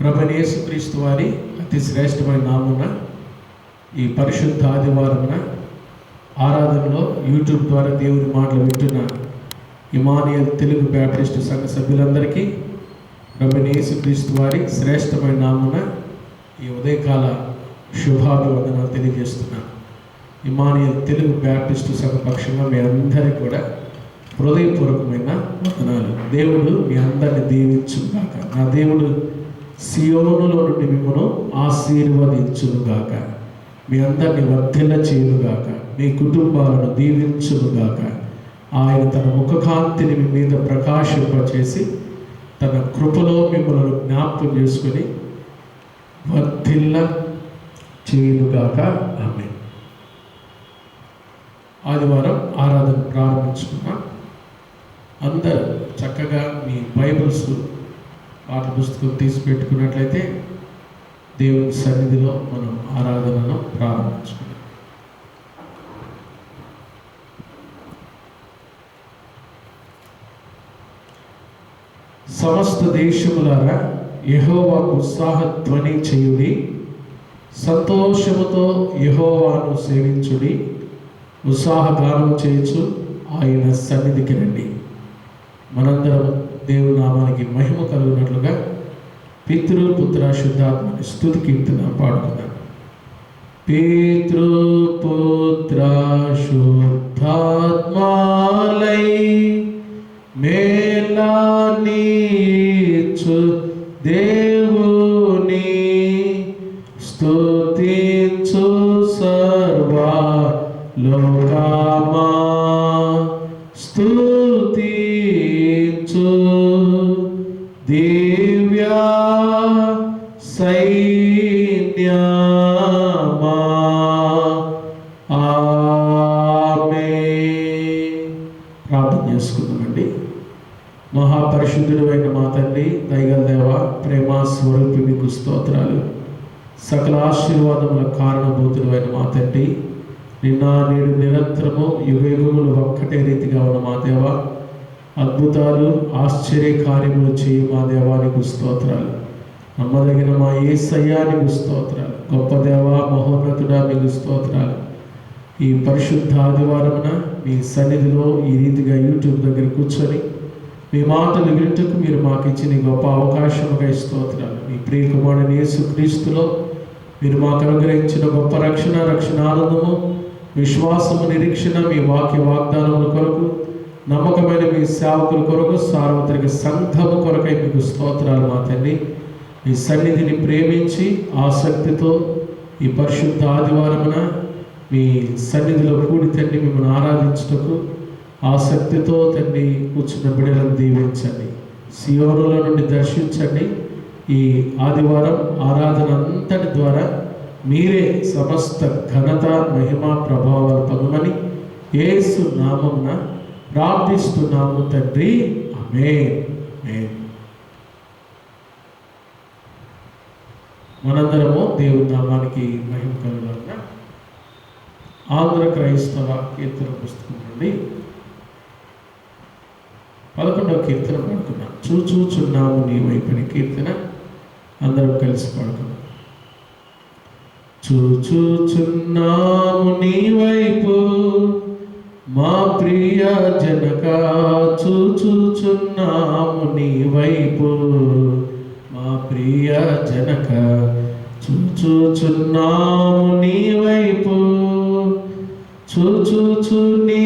ప్రభువైన యేసుక్రీస్తు వారి అతి శ్రేష్టమైన నామమున ఈ పరిశుద్ధ ఆదివారమున ఆరాధనలో యూట్యూబ్ ద్వారా దేవుని మాటలు వింటున్న ఇమానియల్ తెలుగు బ్యాప్టిస్ట్ సంఘ సభ్యులందరికీ ప్రభువైన యేసుక్రీస్తు వారి శ్రేష్టమైన నామమున ఈ ఉదయకాల శుభాభివందనాలు తెలియజేస్తున్నాను. ఇమానియల్ తెలుగు బ్యాప్టిస్ట్ సంఘ పక్షంగా మీ అందరికీ కూడా హృదయపూర్వకమైన వందనాలు. దేవుడు మీ అందరిని దీవించుగాక. నా దేవుడు సియోనులో నుండి మిమ్మల్ని ఆశీర్వదించుగాక. మీ అందరిని వర్ధిల్ల చేయుగాక. మీ కుటుంబాలను దీవించుగాక. ఆయన తన ముఖకాంతిని మీ మీద ప్రకాశింపచేసి తన కృపలో మిమ్మల్ని జ్ఞాపకం చేసుకొని వర్ధిల్ల చేయుగాక. ఆమేన్. ఆదివారం ఆరాధన ప్రారంభించుకున్నాం. అందరూ చక్కగా మీ బైబిల్స్ పాఠ పుస్తకం తీసి పెట్టుకున్నట్లయితే దేవుని సన్నిధిలో మనం ఆరాధనను ప్రారంభించుకున్నాం. సమస్త దేశములారా యెహోవాకు ఉత్సాహధ్వని చేయుడి, సంతోషముతో యెహోవాను సేవించుడి, ఉత్సాహగానం చేయుచు ఆయన సన్నిధికి రండి. మనందరం దేవుని నామానికి మహిమ కలుగునట్లుగా పితృ పుత్ర శుద్ధాత్మని స్తుతి కీర్తన పాడుకుందాం. పితృ పుత్ర శుద్ధాత్మాలై మేలానిచ్చు దేవుని స్తుతించు సర్వా లోకమా, స్తుతించు దివ్య సైన్యమా. ఆమేన్. ప్రార్థన చేసుకుందామండి. మహాపరిశుద్ధుడు అయిన మా తండ్రి, దయగల దేవ, ప్రేమ స్వరూపి మీకు స్తోత్రాలు. సకల ఆశీర్వాదముల కారణభూతుడు అయిన మా తండ్రి, నిన్న నేడు నిరంతరము యుగయుగములు ఒక్కటే రీతిగా ఉన్న మా దేవ, అద్భుతాలు ఆశ్చర్య కార్యములు చేయు మా దేవానికి స్తోత్రాలు. నమ్మదగిన మా యేసయ్యా నీకు స్తోత్రాలు. గొప్ప దేవ, మహోన్నతుడా మీకు స్తోత్రాలు. ఈ పరిశుద్ధ ఆదివారమున మీ సన్నిధిలో ఈ రీతిగా యూట్యూబ్ దగ్గర కూర్చొని మీ మాటలు వింటకు మీరు మాకు ఇచ్చిన గొప్ప అవకాశముగా స్తోత్రాలు. మీ ప్రియ కుమారుని యేసుక్రీస్తులో మీరు మాకు అనుగ్రహించిన గొప్ప రక్షణానందము, విశ్వాసము, నిరీక్షణ, మీ వాక్య వాగ్దానముల కొరకు, నమ్మకమైన మీ సేవకుల కొరకు, సార్వత్రిక సంఘము కొరకై మీకు స్తోత్రాలు. మా తండ్రి, మీ సన్నిధిని ప్రేమించి ఆసక్తితో ఈ పరిశుద్ధ ఆదివారమున మీ సన్నిధిలో కూడి తండ్రి మిమ్మల్ని ఆరాధించుటకు ఆసక్తితో తండ్రి కూర్చున్న బిడ్డలను దీవించండి. సియోనుల నుండి దర్శించండి. ఈ ఆదివారం ఆరాధన అంతటి ద్వారా మీరే సమస్త ఘనత, మహిమ, ప్రభావాలు పొందమని యేసు నామమున ప్రార్థిస్తున్నాము తండ్రి. ఆమేన్. ఆమేన్. మనందరము దేవుని నామానికి మహిమ కలుగుగాక. ఆంధ్ర క్రైస్తవ కీర్తన పుస్తకం నుండి 11వ కీర్తన పడుకున్నాం. చూచుచున్నాము నీ వైపుని కీర్తన అందరం కలిసి పడుకున్నాం. చూచుచున్నాము నీ వైపు మా ప్రియ జనక, చూచుచున్నాము నీ వైపు మా ప్రియ జనక, చూచుచున్నాము నీ వైపు, చూచుచు నీ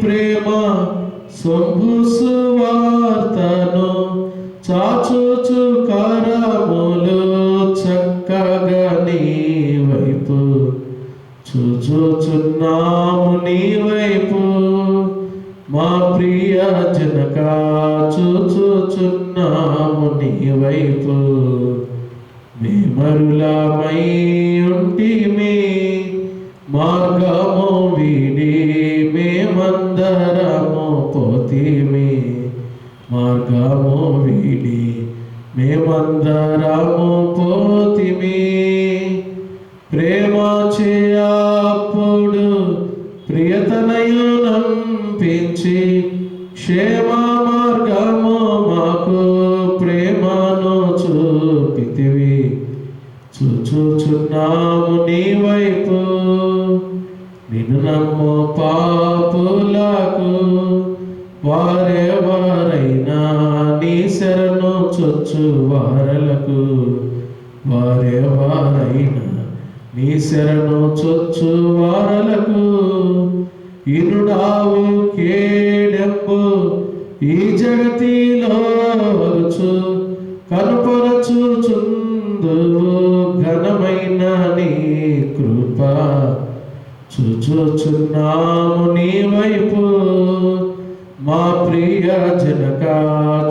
ప్రేమ శంభు సువార్తను, చాచుచు కరములు చక్కగా నీ వైపు, చూచుచున్నాము నీ వైపు మా ప్రియ జనక, చూచుచున్నాము నీ వైపు. మేమరులమై ఉంటిమి మార్గము వీడి, మేమందరము పోతిమి మార్గము వీడి, మేమందరము పోతిమి. ప్రేమ చేయప్పుడు ప్రియతనయునంపించి క్షేమ మార్గము మాకు ప్రేమను చూపితివి. చూచుచున్నాము నీ వైపు, నిన్ను నమ్ము పాపులకు వారెవరైనా నీ శరణు చొచ్చు వారలకు, వారెవరైనా నీ శరణు చొచ్చు వారలకు. ఇరుడావు కేడెంబు ఈ జగతిలో వలుచు కనుపరచుచుందు ఘనమైన నీ కృప. చూచుచున్నాము నీ వైపు మా ప్రియ జనక,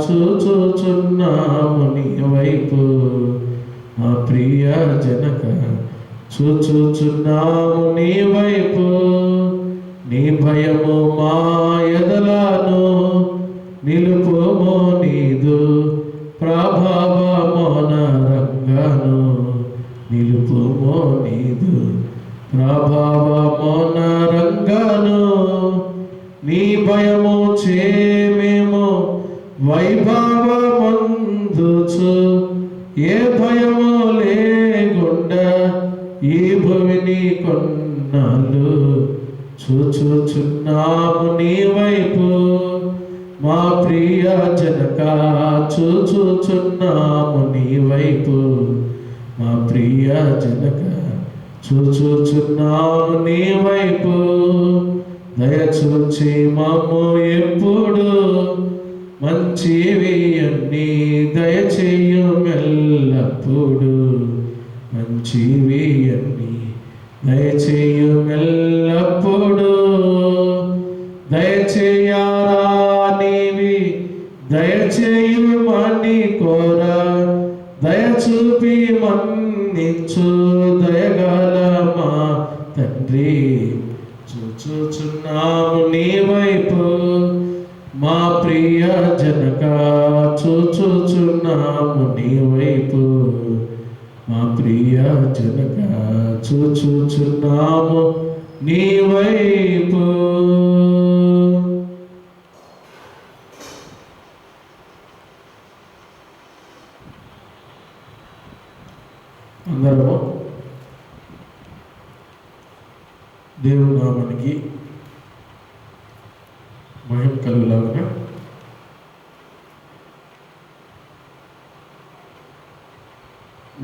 చూచుచున్నాము నీ వైపు మా ప్రియ జనక, చూచుచున్నాము నీ వైపు. నీ భయము మా ఎదలను నిలుపుమో నీదు ప్రభావమోన రంగను, నిలుపుమో నీదు ప్రభావమోన రంగను. నీ భయము చేమేమో వైభవమందుచు ఏ భయము లేకుండా ఈ భూమిని కొన్నాళ్ళు చూచుచున్నాము నీ వైపు మా ప్రియ జనక, చూచుచున్నాము నీ వైపు మా ప్రియ జనక, చూచుచున్నాము నీ వైపు. దయచూచి మమ్ము ఎప్పుడు మంచివి అన్నీ దయచేయు మెల్లప్పుడు, మంచివి అన్నీ దయచేయు మెల్లప్పుడు. దయచేయారా నీవి దయచేయుమని కోరా, దయచూపి మన్నించు దయగల మా తండ్రి. చూచుచున్నాము నీ వైపు మా ప్రియ జనక, చూచుచున్నాము నీ వైపు మా ప్రియ జనక, చూచుచున్నాము నీ వైపు. అందరూ దేవుని నామానికి మహిమ కలుగులాగా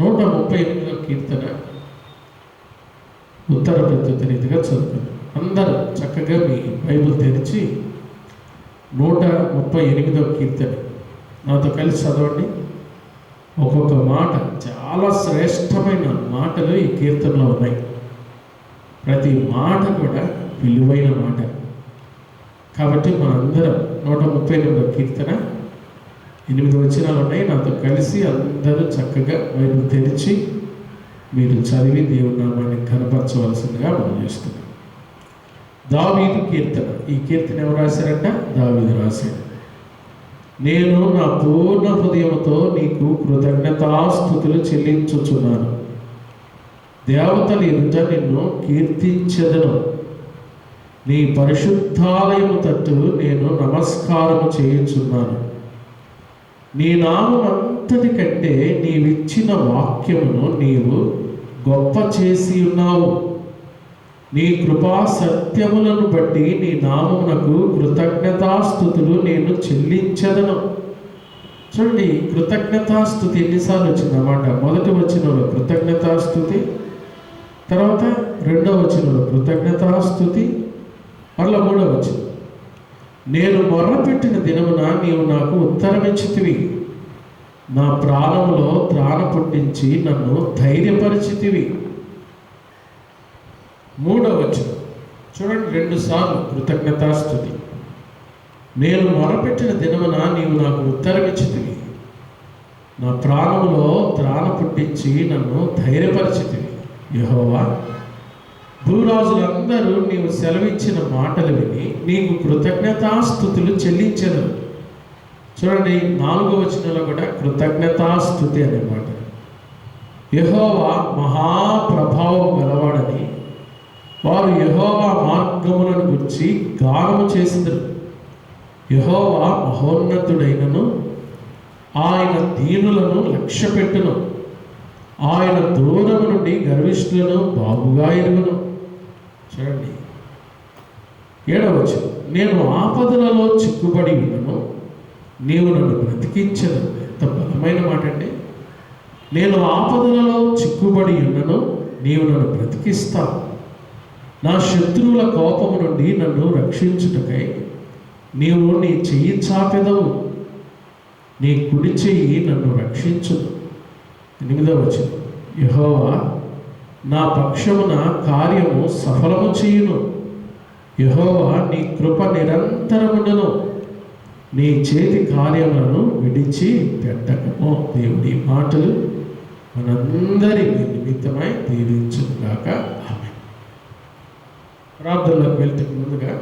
138వ కీర్తన ఉత్తర ప్రత్యుత రీతిగా చదువుకుంది. అందరూ చక్కగా మీ బైబిల్ తెరిచి 138వ కీర్తన నాతో కలిసి చదవండి. ఒక్కొక్క మాట చాలా శ్రేష్టమైన మాటలు ఈ కీర్తనలో ఉన్నాయి. ప్రతి మాట కూడా విలువైన మాట. కాబట్టి మనందరం 138వ కీర్తన 8 వచనాలు ఉన్నాయి. నాతో కలిసి అందరూ చక్కగా బైబిల్ తెరిచి మీరు చదివి దేవుని నామాన్ని కనపరచవలసిందిగా మనం చేస్తున్నాం. దావీదు కీర్తన. ఈ కీర్తన ఎవరు రాశారంట? దావీదు రాశాడు. నేను నా పూర్ణ హృదయంతో నీకు కృతజ్ఞతాస్తుతులు చెల్లించుచున్నాను. దేవతల ఎదుట నిన్ను కీర్తించెదను. నీ పరిశుద్ధాలయము తట్టు నేను నమస్కారము చేయుచున్నాను. నీ నామం అంతటి కంటే నీవిచ్చిన వాక్యమును నీవు గొప్ప చేసి ఉన్నావు. నీ కృపా సత్యములను బట్టి నీ నామమునకు కృతజ్ఞతాస్తుతులు నేను చెల్లించదను. చూడండి, కృతజ్ఞతాస్తుతి ఎన్నిసార్లు వచ్చిందన్నమాట. మొదటి వచనంలో కృతజ్ఞతాస్తుతి, తర్వాత రెండవ వచనంలో కృతజ్ఞతాస్తుతి, మరలా మూడవ వచనం నేను మొర్రపెట్టిన దినమున నీవు నాకు ఉత్తరమిచ్చితివి. నా ప్రాణములో త్రాణ పుట్టించి నన్ను ధైర్యపరిచితివి. మూడవ వచనం చూడండి, 2 సార్లు కృతజ్ఞతాస్తుతి. నేను మొరపెట్టిన దినమున నీవు నాకు ఉత్తరమిచ్చితివి. నా ప్రాణములో త్రాణ పుట్టించి నన్ను ధైర్యపరిచితివి. యెహోవా, భూరాజులందరూ నీవు సెలవిచ్చిన మాటలు విని నీకు కృతజ్ఞతాస్తుతులు చెల్లించెదరు. చూడండి, 4వ వచనంలో కూడా కృతజ్ఞతాస్తుతి అన్నమాట. యెహోవా మహాప్రభావం గలవాడని వారు యెహోవా మార్గములను గురించి గానము చేసిందరు. యెహోవా మహోన్నతుడైనను ఆయన దీనులను లక్ష్యపెట్టును. ఆయన దూరం నుండి గర్విష్ఠులను బాగుగా ఎరుగును. చూడండి 7వ వచనం, నేను ఆపదలలో చిక్కుబడి ఉన్నను, నీవు నన్ను బ్రతికించదు. ఎంత బలమైన మాట అండి. నేను ఆపదలలో చిక్కుబడి ఉన్నను, నీవు నన్ను బ్రతికిస్తావు. నా శత్రువుల కోపము నుండి నన్ను రక్షించుటకై నీవు నీ చెయ్యి చాపెదవు, నీ కుడి చెయ్యి నన్ను రక్షించును. 8వ వచనం, యెహోవా నా పక్షమున కార్యము సఫలము చేయును. యెహోవా నీ కృప నిరంతరముండును, నీ చేతి కార్యములను విడిచి పెట్టకము. దేవుడి మాటలు మనందరి నిమిత్తమై దీవించుగాక. ఆమేన్. ప్రార్థనలోకి వెళ్తే ముందుగా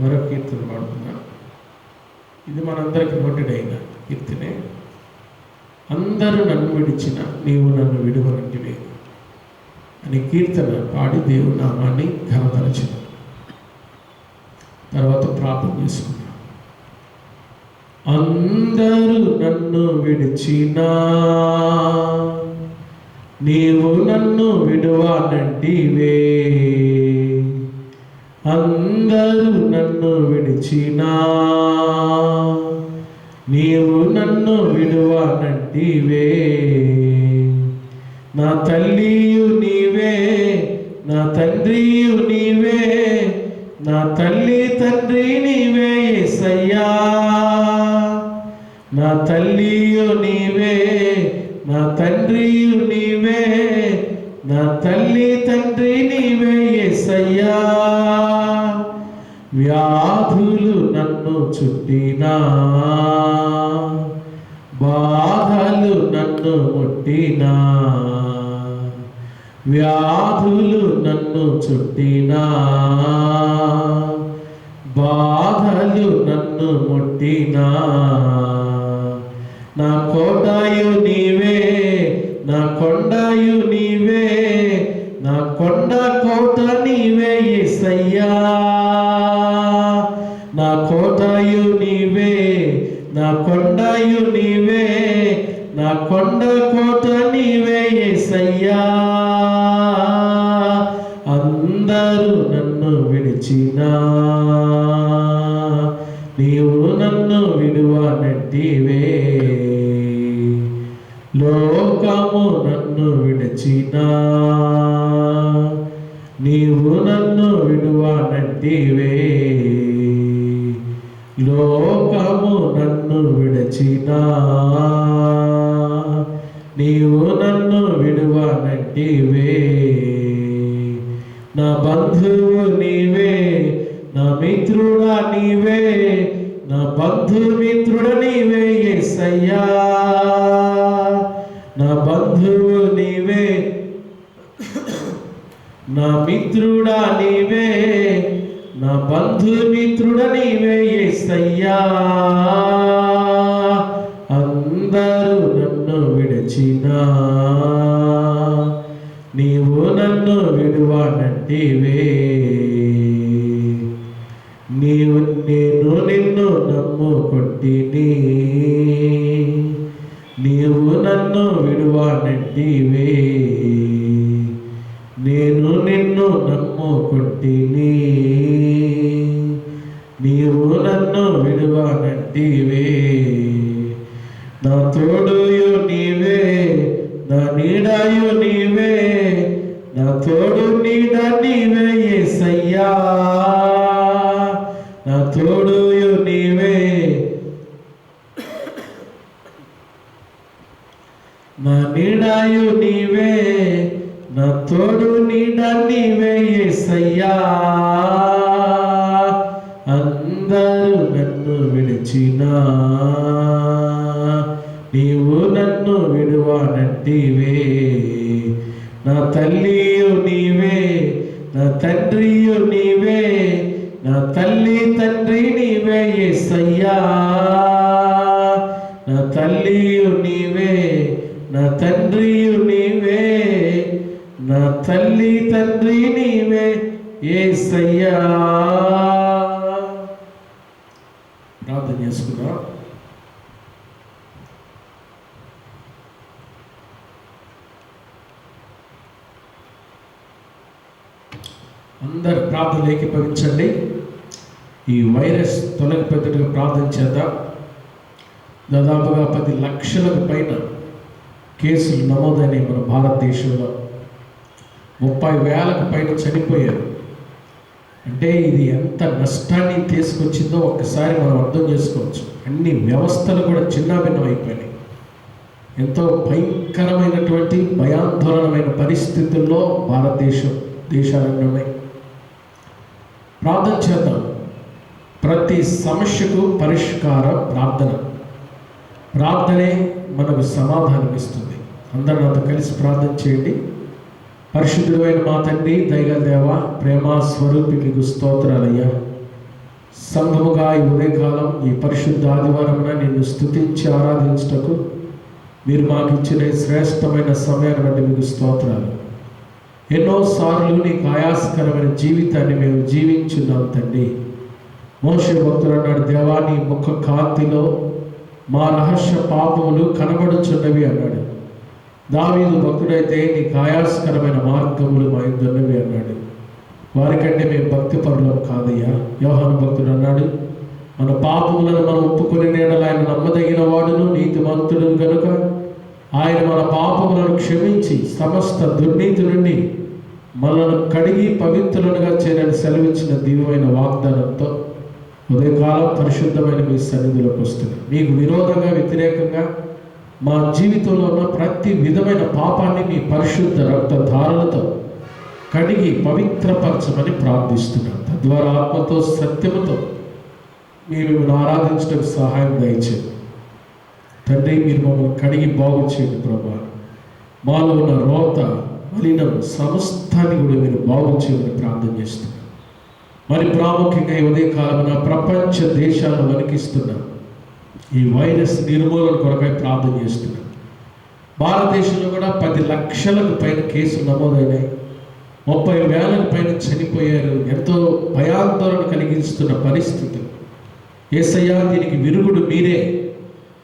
మరొక కీర్తన పాడుతున్నాను. ఇది మనందరికి నోటెడ్ అయిన కీర్తనే. అందరూ నన్ను విడిచిన నీవు నన్ను విడువనంటివే అని కీర్తన పాడి దేవుని నామాన్ని ఘనపరచిన తర్వాత ప్రార్థన చేసుకున్నాం. అందరూ నన్ను విడిచినా నీవు నన్ను విడువనంటివే, అందరూ నన్ను విడిచినా నీవు నన్ను విడువనంటివే. నా తల్లియు నీవే, నా తండ్రియు నీవే, నా తల్లి తండ్రి నీవే యేసయ్యా. నా తల్లియు నీవే, నా తండ్రియు నీవే, నా తల్లి తండ్రి నీవే యేసయ్యా. వ్యాధులు నన్ను చుట్టినా, బాధలు నన్ను ముట్టినా, వ్యాధులు నన్ను చుట్టినా, బాధలు నన్ను ముట్టినా, నా కోటయు నీవే, నా కొండయు నీవే, నా కొండ కోట నీవే యేసయ్యా. నా కోటయు నీవే, నా కొండయు నీవే, నా కొండ కోట నీవే యేసయ్యా. అందరూ నన్ను విడిచినా నీవు నన్ను విడువనంటివే, లోకము నన్ను విడిచినా నీవు నన్ను విడువనంటివే, లోకము నన్ను విడిచినా నీవు నన్ను విడువనంటివే. నా బంధువు నీవే, నా మిత్రుడా నీవే, నా బంధుమిత్రుడ నీవే యేసయ్యా. నా బంధువు నీవే, నా మిత్రుడా నీవే, నా బంధుమిత్రుడ నీవే యేసయ్యా. అందరూ నన్ను విడిచినా నీవు నన్ను విడువనంటివే. నేను నిన్ను నమ్ముకొంటిని, నీవు నన్ను విడువనంటివే. నేను నిన్ను నమ్ముకొంటిని, నీవు నన్ను విడువనంటివే. నా తోడుయు నీవే, నా నీడయు నీవే, నా తోడు నీడ నీవే యేసయ్యా. నా తోడుయు నీవే, నా నీడయు నీవే, నా తోడు నీడ నీవే యేసయ్యా. అందరూ నన్ను విడిచినా నీవు నన్ను విడువనంటివే. నా తల్లియు నీవే, నా తండ్రియు నీవే, నా తల్లి తండ్రి నీవే యేసయ్యా. నా తల్లియు నీవే, నా తండ్రియు నీవే, నా తల్లి తండ్రి నీవే యేసయ్యా. ప్రార్థన చేసుకున్నా. అందరు ప్రార్థనలు ఏకీభవించండి. ఈ వైరస్ తొలగిపోయేట్టుగా ప్రార్థన చేద్దాం. దాదాపుగా 10 లక్షలకు పైన కేసులు నమోదైనాయి మన భారతదేశంలో. 30,000కు పైన చనిపోయారు. అంటే ఇది ఎంత నష్టాన్ని తీసుకొచ్చిందో ఒక్కసారి మనం అర్థం చేసుకోవచ్చు. అన్ని వ్యవస్థలు కూడా చిన్నాభిన్నం అయిపోయినాయి. ఎంతో భయంకరమైనటువంటి భయాందోళనమైన పరిస్థితుల్లో దేశాలన్నీ ఉన్నాయి. ప్రార్థన చేద్దాం. ప్రతి సమస్యకు పరిష్కారం ప్రార్థనే మనకు సమాధానం ఇస్తుంది. అందరూ నాతో కలిసి ప్రార్థన చేయండి. పరిశుద్ధుడైన మా తండ్రి, దయగల దేవా, ప్రేమ స్వరూపి, మీకు స్తోత్రాలయ్యా. సంఘముగా ఈ ఉదయకాలం ఈ పరిశుద్ధ ఆదివారమున నిన్ను స్తుతించి ఆరాధించుటకు మీరు మాకు ఇచ్చిన శ్రేష్టమైన సమయాన్ని బట్టి మీకు స్తోత్రాలు. ఎన్నోసార్లు నీకు ఆయాసకరమైన జీవితాన్ని మేము జీవించున్నాం తండ్రి. మోషే భక్తుడు అన్నాడు, దేవా నీ ముఖ కాంతిలో మా రహస్య పాపములు కనబడుచున్నవి అన్నాడు. దావీదు భక్తుడైతే నీకు ఆయాసకరమైన మార్గములు మా యుద్ధన్నవి అన్నాడు. వారికంటే మేము భక్తి పరులం కాదయ్యా. యోహాను భక్తుడు అన్నాడు, మన పాపములను మనం ఒప్పుకొని నేడలు ఆయన నమ్మదగిన వాడును నీతిమంతుడు కనుక ఆయన మన పాపములను క్షమించి సమస్త దుర్నీతి నుండి మనల్ని కడిగి పవిత్రులుగా చేయాలని సెలవిచ్చిన దివ్యమైన వాగ్దానంతో ఉదయకాలం పరిశుద్ధమైన మీ సన్నిధిలోకి వస్తున్నాం. మీకు విరోధంగా వ్యతిరేకంగా మా జీవితంలో ఉన్న ప్రతి విధమైన పాపాన్ని మీ పరిశుద్ధ రక్తధారలతో కడిగి పవిత్రపరచమని ప్రార్థిస్తున్నాం. తద్వారా ఆత్మతో సత్యముతో మీరు ఆరాధించడానికి సహాయం దయచేయండి తండ్రి. మీరు మమ్మల్ని కడిగి బాగు చేయండి ప్రభా. మాలో ఉన్న రోత మలినం సమస్తాన్ని కూడా మీరు బాగు చేయమని ప్రార్థన చేస్తున్నాం. మరి ప్రాముఖ్యంగా ఈ ఉదయకాలమున ప్రపంచ దేశాలను వణికిస్తున్నాం ఈ వైరస్ నిర్మూలన కొరకై ప్రార్థన చేస్తున్నాం. భారతదేశంలో కూడా 10 లక్షలకు పైన కేసులు నమోదైనాయి. 30,000కు పైన చనిపోయారు. ఎంతో భయాందోళన కలిగిస్తున్న పరిస్థితి. యేసయ్యా, దీనికి విరుగుడు మీరే.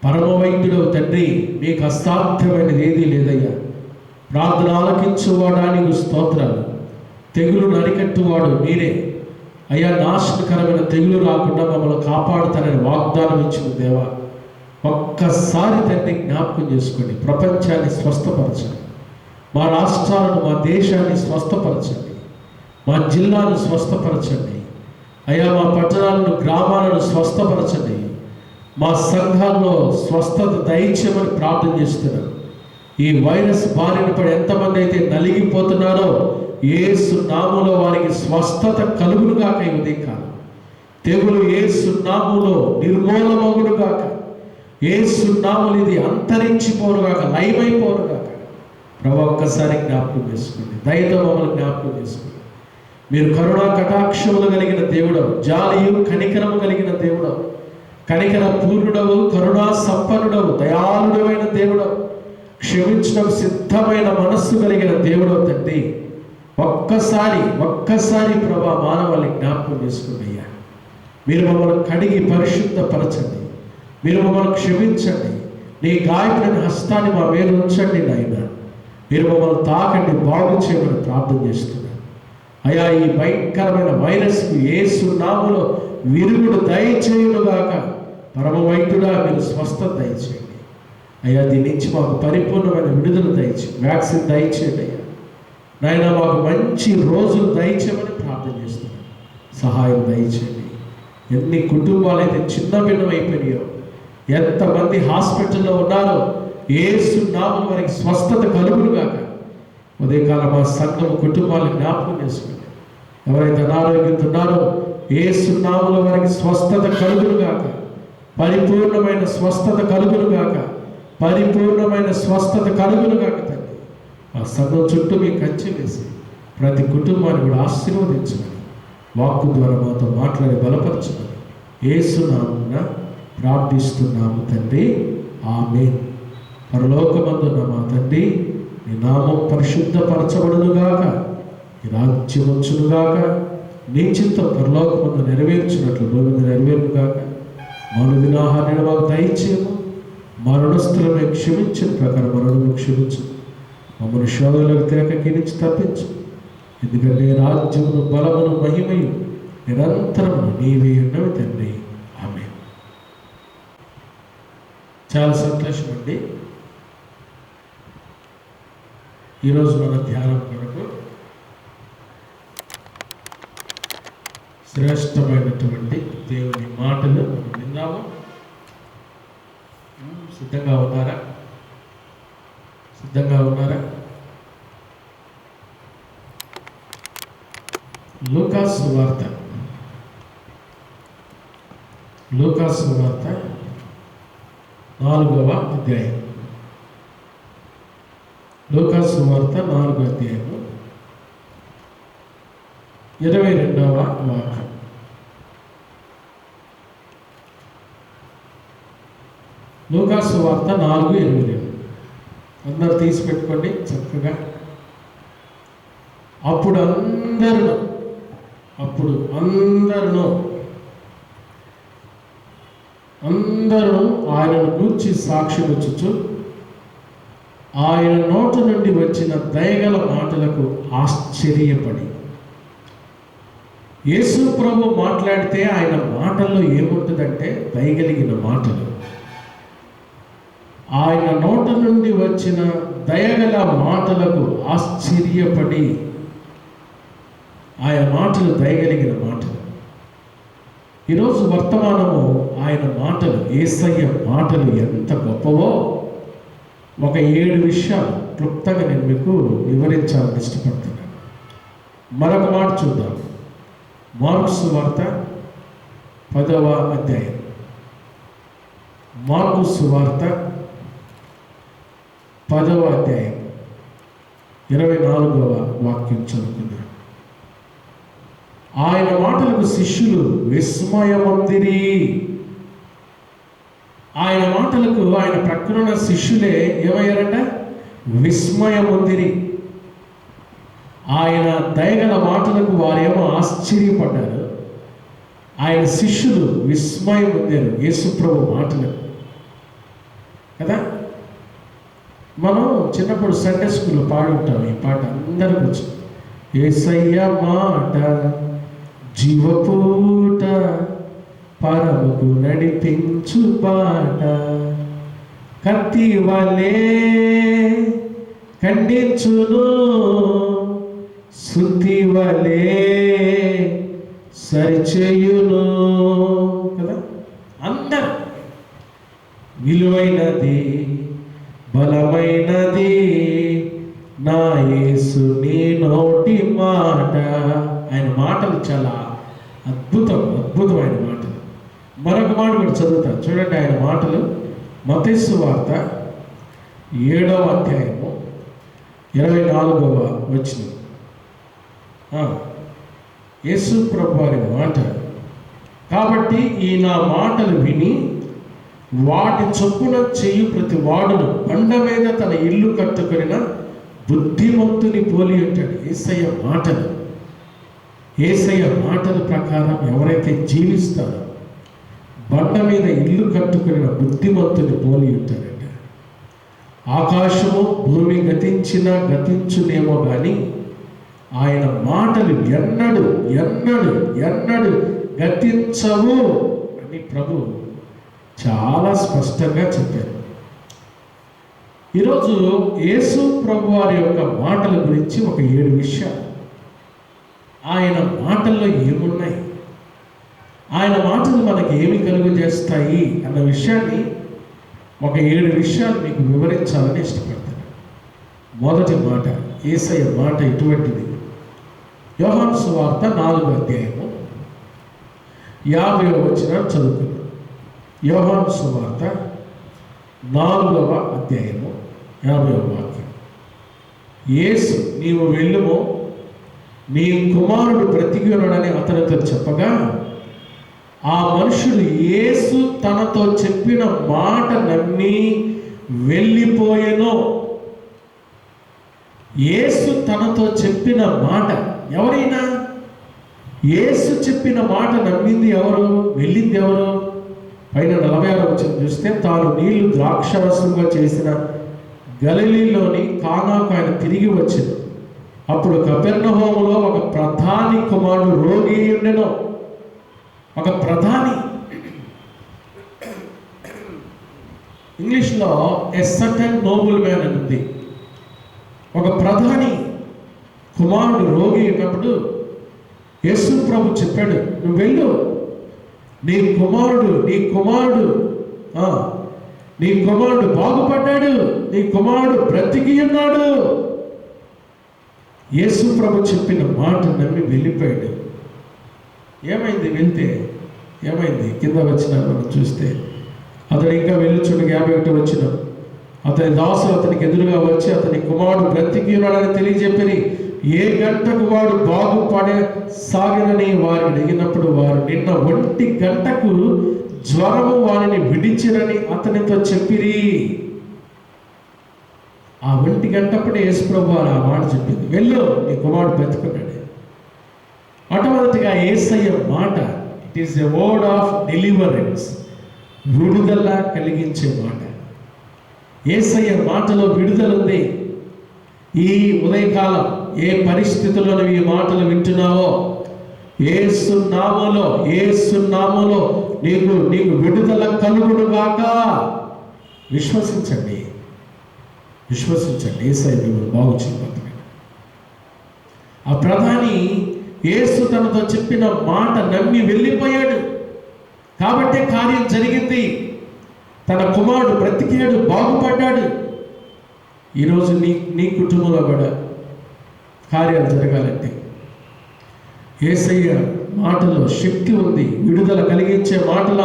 పరమ వైద్యుడు తండ్రి, మీకు అసాధ్యమైనది ఏదీ లేదయ్యా. ప్రార్థన ఆలకించువాడా నీకు స్తోత్రాలు. తెగులు అరికట్టువాడు మీరే అయ్యా. నాశనకరమైన తెగులు రాకుండా మమ్మల్ని కాపాడుతానని వాగ్దానం ఇచ్చిన దేవా, ఒక్కసారి తండ్రి జ్ఞాపకం చేసుకోండి. ప్రపంచాన్ని స్వస్థపరచండి. మా రాష్ట్రాలను, మా దేశాన్ని స్వస్థపరచండి. మా జిల్లాను స్వస్థపరచండి అయ్యా. మా పట్టణాలను, గ్రామాలను స్వస్థపరచండి. మా సంఘాల్లో స్వస్థత దయచేయమని ప్రార్థన చేస్తున్నాను. ఈ వైరస్ బారిన పడి ఎంతమంది అయితే నలిగిపోతున్నారో యేసు నామములో వారికి స్వస్థత కలుగునుగాక. ఈ ఉదయకాలం తెగులు యేసు నామములో నిర్మూలమగునుగాక. యేసు నామములు ఇది అంతరించిపోనుగాక, లయమైపోనుగాక. ప్రభు ఒక్కసారి జ్ఞాపకం చేసుకోండి. దయతో మమ్మల్ని జ్ఞాపకం చేసుకోండి. మీరు కరుణా కటాక్షములు కలిగిన దేవుడవు, జాలియు కనికరము కలిగిన దేవుడవు, కనికర పూర్ణుడవు, కరుణా సంపన్నుడవు, దయాళుడమైన దేవుడవు, క్షమించడం సిద్ధమైన మనస్సు కలిగిన దేవుడవు తండ్రి. ఒక్కసారి ప్రభా మానవాళ్ళని జ్ఞాపకం చేసుకోండి అయ్యా. మీరు మమ్మల్ని కడిగి పరిశుద్ధపరచండి. మీరు మమ్మల్ని క్షమించండి. నీ గాయపడిన హస్తాన్ని మా మీద ఉంచండి నాయన. మీరు మమ్మల్ని తాకండి, బాగు చేయమని ప్రార్థన చేస్తున్నాను అయ్యా. ఈ భయంకరమైన వైరస్కు యేసు నామములో విరుగుడు దయచేయునుగాక. పరమ వైద్యుడా, మీరు స్వస్థత దయచేయండి అయ్యా. దీని నుంచి మాకు పరిపూర్ణమైన విడుదల దయచేయండి. వ్యాక్సిన్ దయచేయండి అయ్యా నాయన. మాకు మంచి రోజులు దయచేయమని ప్రార్థన చేస్తున్నాను. సహాయం దయచేయండి. ఎన్ని కుటుంబాలు అయితే చిన్న భిన్నమైపోయినాయో, ఎంతమంది హాస్పిటల్లో ఉన్నారో యేసు నామములో వారికి స్వస్థత కలుగునుగాక. ఉదయకాలం మా సంఘం కుటుంబాలను జ్ఞాపకం చేసుకోండి. ఎవరైతే అనారోగ్యంతో ఉన్నారో యేసు నామములో వారికి స్వస్థత కలుగునుగాక. పరిపూర్ణమైన స్వస్థత కలుగునుగాక. పరిపూర్ణమైన స్వస్థత కలుగునుగాక తండ్రి. ఆ సంఘం చుట్టూ మీ కంచె వేసి ప్రతి కుటుంబాన్ని కూడా ఆశీర్వదించమని, వాక్కు ద్వారా మాతో మాట్లాడి బలపరచమని యేసు నామమున ప్రార్థిస్తున్నాము తండ్రి. ఆమేన్. పరలోకమందున్న మా తండ్రి, నీ నామం పరిశుద్ధపరచబడునుగాక. నీ రాజ్యం వచ్చునుగాక. నీ చిత్తం పరలోకమందు నెరవేర్చినట్లు భూమి మీద నెరవేరునుగాక. మనుదిన ఆహారాన్ని మాకు దయచేయము. మరణస్తులను క్షమించిన ప్రకారం మరణము క్షమించు. మమ్మల్ని శోధనలకు తేక నుంచి తప్పించు. ఎందుకంటే రాజ్యమును, బలమును, మహిమయు నిరంతరము నీవే ఉన్నవి తండ్రి. ఆమేన్. చాలా సంతోషం అండి. ఈరోజు మన ధ్యానం కొరకు శ్రేష్టమైనటువంటి దేవుని మాటలు మనం విందాము. సిద్ధంగా ఉన్నారా? సిద్ధంగా ఉన్నారా? లూకాసు వార్త 4వ అధ్యాయం. లూకాసు వార్త 4వ అధ్యాయము 22వ వాక్యం. లూకాసు వార్త 4:22. అందరు తీసి పెట్టుకోండి చక్కగా. అప్పుడు అందరూ ఆయనను గూర్చి సాక్ష్యం ఇచ్చుచు ఆయన నోటి నుండి వచ్చిన దయగల మాటలకు ఆశ్చర్యపడి. యేసు ప్రభు మాట్లాడితే ఆయన మాటల్లో ఏముంటుందంటే దయగలిగిన మాటలు. ఆయన నోట నుండి వచ్చిన దయగల మాటలకు ఆశ్చర్యపడి. ఆయన మాటలు దయగలిగిన మాటలు. ఈరోజు వర్తమానము ఆయన మాటలు, యేసయ్య మాటలు ఎంత గొప్పవో ఒక 7 విషయాలు క్లుప్తంగా నేను మీకు వివరించాలని ఇష్టపడుతున్నాను. మరొక మాట చూద్దాం. మార్కు సువార్త 10వ అధ్యాయం. మార్కు సువార్త 10వ అధ్యాయం 24వ వాక్యం చదువుకుందాం. ఆయన మాటలకు శిష్యులు విస్మయమొందిరి. ఆయన మాటలకు ఆయన ప్రక్కన శిష్యులే ఏమయ్యారంట? విస్మయమొందిరి. ఆయన దయగల మాటలకు వారేమో ఆశ్చర్యపడ్డారు. ఆయన శిష్యులు విస్మయం పొందారు యేసుప్రభు మాటలకు కదా. మనం చిన్నప్పుడు సండే స్కూల్లో పాడి ఉంటాం ఈ పాట. అందరూ కూర్చో. యేసయ్య మాట జీవపూట పరముకు నడిపించు పాట, కత్తి వలే ఖండించును, శృతి వలే సరిచేయును కదా. అందరూ విలువైనది, బలమైనది నా యేసు నీ నోటి మాట. ఆయన మాటలు చాలా అద్భుతమైన మాటలు. మరొక మాట కూడా చదువుతాను చూడండి. ఆయన మాటలు మత్తయి సువార్త 7వ అధ్యాయము 24వ వచనం. యేసు ప్రభు వారి మాట. కాబట్టి ఈ నా మాటలు విని వాటి చొప్పున చేయు ప్రతి వాడును బండ మీద తన ఇల్లు కట్టుకొనిన బుద్ధిమంతుని పోలి ఉంటాడు. యేసయ్య మాటల ప్రకారం ఎవరైతే జీవిస్తారో బండ మీద ఇల్లు కట్టుకుని బుద్ధిమంతుని పోలి ఉంటారంట. ఆకాశము భూమి గతించునేమో కానీ ఆయన మాటలు ఎన్నడు గతించవు అని ప్రభు చాలా స్పష్టంగా చెప్పారు. ఈరోజు యేసు ప్రభు వారి యొక్క మాటల గురించి ఒక 7 విషయాలు. ఆయన మాటల్లో ఏమున్నాయి, ఆయన మాటలు మనకి ఏమి కలుగజేస్తాయి అన్న విషయాన్ని ఒక 7 విషయాలు మీకు వివరించాలని ఇష్టపడతాను. మొదటి మాట, యేసయ్య మాట ఎటువంటిది? యోహాను సువార్త 4వ అధ్యాయము 50వ వచనం చదువుకున్నాం. యోహాను సువార్త 4వ అధ్యాయము 50వ వాక్యం. యేసు నీవు వెళ్ళుము, నీ కుమారుడు బ్రతికి ఉన్నాడని అతనితో చెప్పగా ఆ మనుషుడు యేసు తనతో చెప్పిన మాట నమ్మి వెళ్ళిపోయెను. యేసు తనతో చెప్పిన మాట, ఎవరైనా యేసు చెప్పిన మాట నమ్మింది ఎవరు? వెళ్ళింది ఎవరు? పైన 46వ వచనం చూస్తే తాను నీళ్లు ద్రాక్షరసంగా చేసిన గలిలీలోని కానాకు ఆయన తిరిగి వచ్చాడు. అప్పుడు కపెర్నహూములో ఒక ప్రధాని కుమారుడు రోగి ఉండెను. ఒక ప్రధాని, ఇంగ్లీష్లో ఎ సర్టన్ నోబుల్ మ్యాన్ అని ఉంది. ఒక ప్రధాని కుమారుడు రోగి ఉన్నప్పుడు యేసు ప్రభు చెప్పాడు, నువ్వు వెళ్ళు, నీ కుమారుడు బాగుపడ్డాడు, నీ కుమారుడు బ్రతికి ఉన్నాడు. యేసు ప్రభు చెప్పిన మాట నమ్మి వెళ్ళిపోయాడు. ఏమైంది? వెళ్తే ఏమైంది? కింద వచ్చిన మనం చూస్తే అతడు ఇంకా వెళ్ళుచుండగా 51 వచ్చిన అతని దాసులు అతనికి ఎదురుగా వచ్చి అతని కుమారుడు బ్రతికి ఉన్నాడని తెలియజెప్పని ఏ గంటకు వాడు బాగుపడే సాగినని వారిని అడిగినప్పుడు వారు నిన్న 1 గంటకు జ్వరము వారిని విడిచిరని అతనితో చెప్పిరి. ఆ 1 గంటప్పుడే యేసు ప్రభు వారు ఆ మాట చెప్పింది, వెళ్ళు, నీ కుమారుడు బ్రతుకున్నాడు. మొట్టమొదటిగా యేసయ్య మాట, it is a word of deliverance, విడుదల కలిగించే మాట. యేసయ్య మాటలో విడుదల ఉంది. ఈ ఉదయకాలం ఏ పరిస్థితుల్లో ఈ మాటలు వింటున్నావో, యేసు నామములో నీకు విడుదల కలుగునుగాక. విశ్వసించండి. యేసయ్య మిమ్మల్ని బాగు చేయబోతున్నాడు. ఆ ప్రధాని యేసు తనతో చెప్పిన మాట నమ్మి వెళ్ళిపోయాడు కాబట్టే కార్యం జరిగింది. తన కుమారుడు బ్రతికాడు, బాగుపడ్డాడు. ఈరోజు నీ కుటుంబంలో కూడా కార్యాలు జరగాలంటే యేసయ్య మాటలో శక్తి ఉంది, విడుదల కలిగించే మాటలు.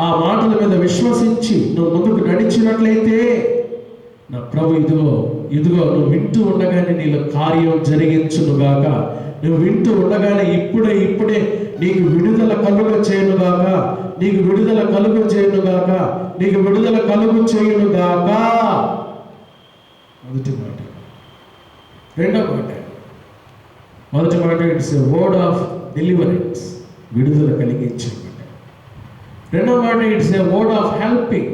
ఆ మాటల మీద విశ్వసించి నువ్వు ముందుకు నడిచినట్లయితే నా ప్రభు ఇదిగో నువ్వు వింటూ ఉండగానే నీలో కార్యం జరిగించునుగాక. నువ్వు వింటూ ఉండగానే ఇప్పుడే నీకు విడుదల కలుగు చేయనుగాక. మొదటి మాట. రెండవ మాట, మొదటి మాట it's a word of deliverance, విడుదల కలిగించే మాట. రెండవ మాట it's a word of helping,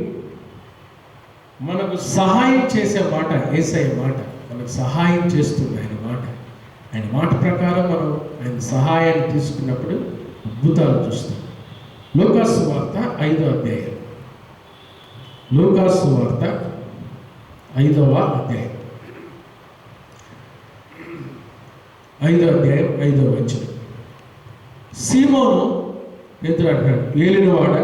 మనకు సహాయం చేసే మాట. యేసయ్య మాట మనకు సహాయం చేస్తుంది. ఆయన మాట ప్రకారం మనం ఆయన సహాయాన్ని తీసుకున్నప్పుడు అద్భుతాలు చూస్తాం. లూకాసు వార్త 5వ అధ్యాయం. 5వ అధ్యాయం 5వ వచనం. సీమోను పేతురు అంటాడు, ఏలినవాడ,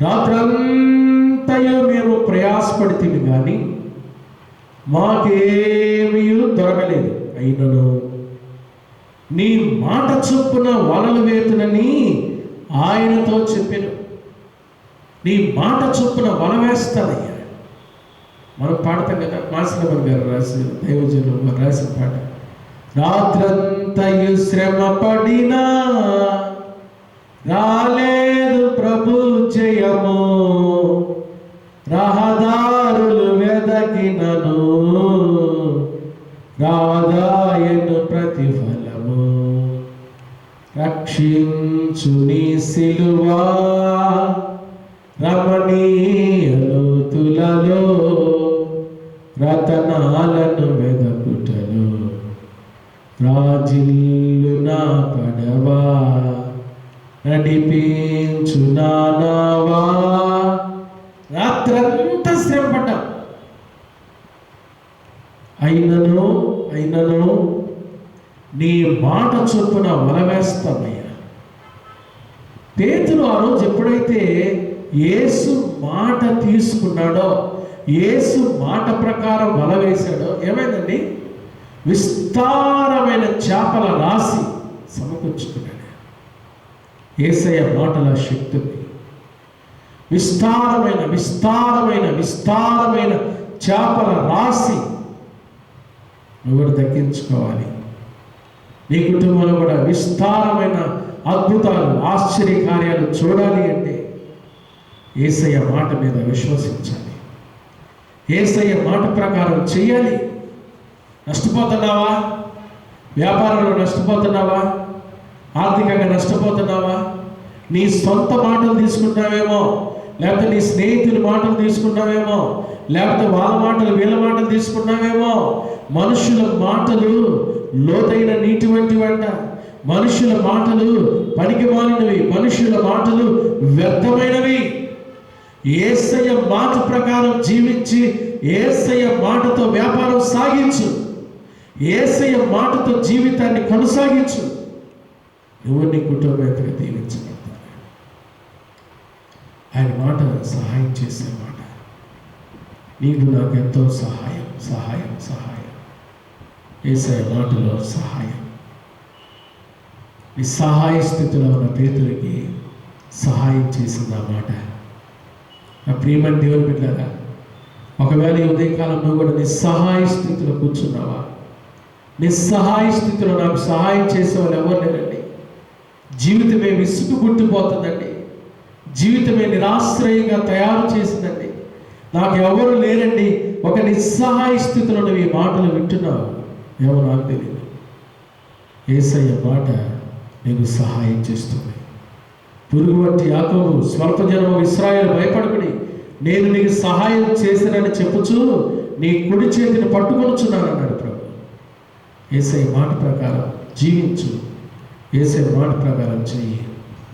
రాత్రంతయు మేము ప్రయాసపడితిమి కానీ మాకేమీ దొరకలేదు. అయినను నీ మాట చొప్పున వలలు వేతునని ఆయనతో చెప్పాను. నీ మాట చొప్పున వల వేస్తానయ్యా. మనం పాడతాం కదా, మాసినమన్ గారు దైవజనులు రాసిన పాట. రాత్రంతయు శ్రమ పడినా రాలేదు ప్రభు జయము, రహదారులు వెదకినను రాదాయను ప్రతిఫలము. రక్షించు నీ సిలువా రమణీయలోతులలో రతనాలను వెదకుటలు, రాజిల్లు నా పడవా నడిపించు నా నావా. రాత్రంతా శ్రమ పడ్డా, అయినను నీ మాట చొప్పున వల వేస్తామయ్యా. పేతురు ఆ రోజు ఎప్పుడైతే యేసు మాట తీసుకున్నాడో, యేసు మాట ప్రకారం వల వేశాడో ఏమైందండి? విస్తారమైన చేపల రాశి సమకూర్చుకున్నాడు. యేసయ్య మాటల శక్తి ఉంది. విస్తారమైన చేపల రాశి నువ్వు దక్కించుకోవాలి. నీ కుటుంబంలో కూడా విస్తారమైన అద్భుతాలు, ఆశ్చర్య కార్యాలు చూడాలి అంటే యేసయ్య మాట మీద విశ్వసించాలి. యేసయ్య మాట ప్రకారం చేయాలి. నష్టపోతున్నావా? వ్యాపారంలో నష్టపోతున్నావా? ఆర్థికంగా నష్టపోతున్నావా? నీ సొంత మాటలు తీసుకుంటావేమో, లేకపోతే నీ స్నేహితుల మాటలు తీసుకుంటావేమో, లేకపోతే వాళ్ళ మాటలు వీళ్ళ మాటలు తీసుకున్నామేమో. మనుషుల మాటలు లోతైన నీటి వంటివంట. మనుషుల మాటలు పనికిమాలినవి, మనుషుల మాటలు వ్యర్థమైనవి. యేసయ్య మాట ప్రకారం జీవించి యేసయ్య మాటతో వ్యాపారం సాగించు, యేసయ్య మాటతో జీవితాన్ని కొనసాగించు. నువ్వు నీ కుటుంబాన్ని దీవించబడతావు. ఆయన మాట సహాయం చేసే మాట. నీకు నాకు ఎంతో సహాయం సహాయం సహాయం. యేసయ్య మాటలో సహాయం. నిస్సహాయ స్థితిలో ఉన్న పేతురుకి సహాయం చేసింది ఆ మాట. నా ప్రియమైన దేవుని బిడ్డలారా, ఒకవేళ ఈ ఉదయకాలం నువ్వు కూడా నిస్సహాయ స్థితిలో కూర్చున్నావా? నిస్సహాయ స్థితిలో నాకు సహాయం చేసేవాళ్ళు ఎవరు లేరండి. జీవితమే విసుగు పుట్టిపోతుందండి. జీవితమే నిరాశ్రయంగా తయారు చేసిందండి. నాకు ఎవరు లేరండి. ఒక నిస్సహాయ స్థితిలో నువ్వు ఈ మాటలు వింటున్నావు. ఏమో నాకు తెలియదు. యేసయ్య మాట నీకు సహాయం చేస్తుంది. పురుగు వంటి యాకోబు స్వల్పజనము ఇశ్రాయేలు భయపడకుడి, నేను నీకు సహాయం చేశానని చెప్పుచు నీ కుడి చేతిని పట్టుకొనుచున్నాను అన్నాడు ప్రభు. యేసయ్య మాట ప్రకారం జీవించు, యేసయ్య మాట ప్రకారం చెయ్యి,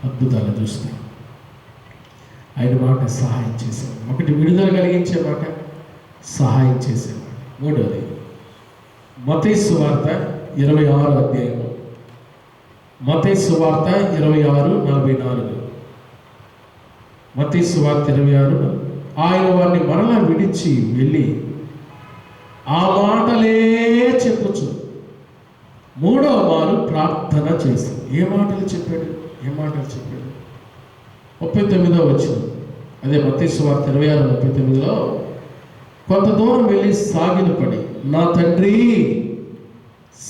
అద్భుతాలు చూస్తాయి. ఆయన మాట సహాయం చేశాడు. ఒకటి విడుదల కలిగించే మాట, సహాయం చేసే మాట. మూడవది మత్తయి సువార్త 26వ అధ్యాయము. మత్తయి సువార్త 26:44. మత్తయి సువార్త 26. ఆయన వారిని మరలా విడిచి వెళ్ళి ఆ మాటలే చెప్పుచు మూడవ వారు ప్రార్థన చేశారు. ఏ మాటలు చెప్పాడు? 39వ వచనం. అదే మత్తయి సువార్త 26:39లో కొంత దూరం వెళ్ళి సాగిలపడి, నా తండ్రి,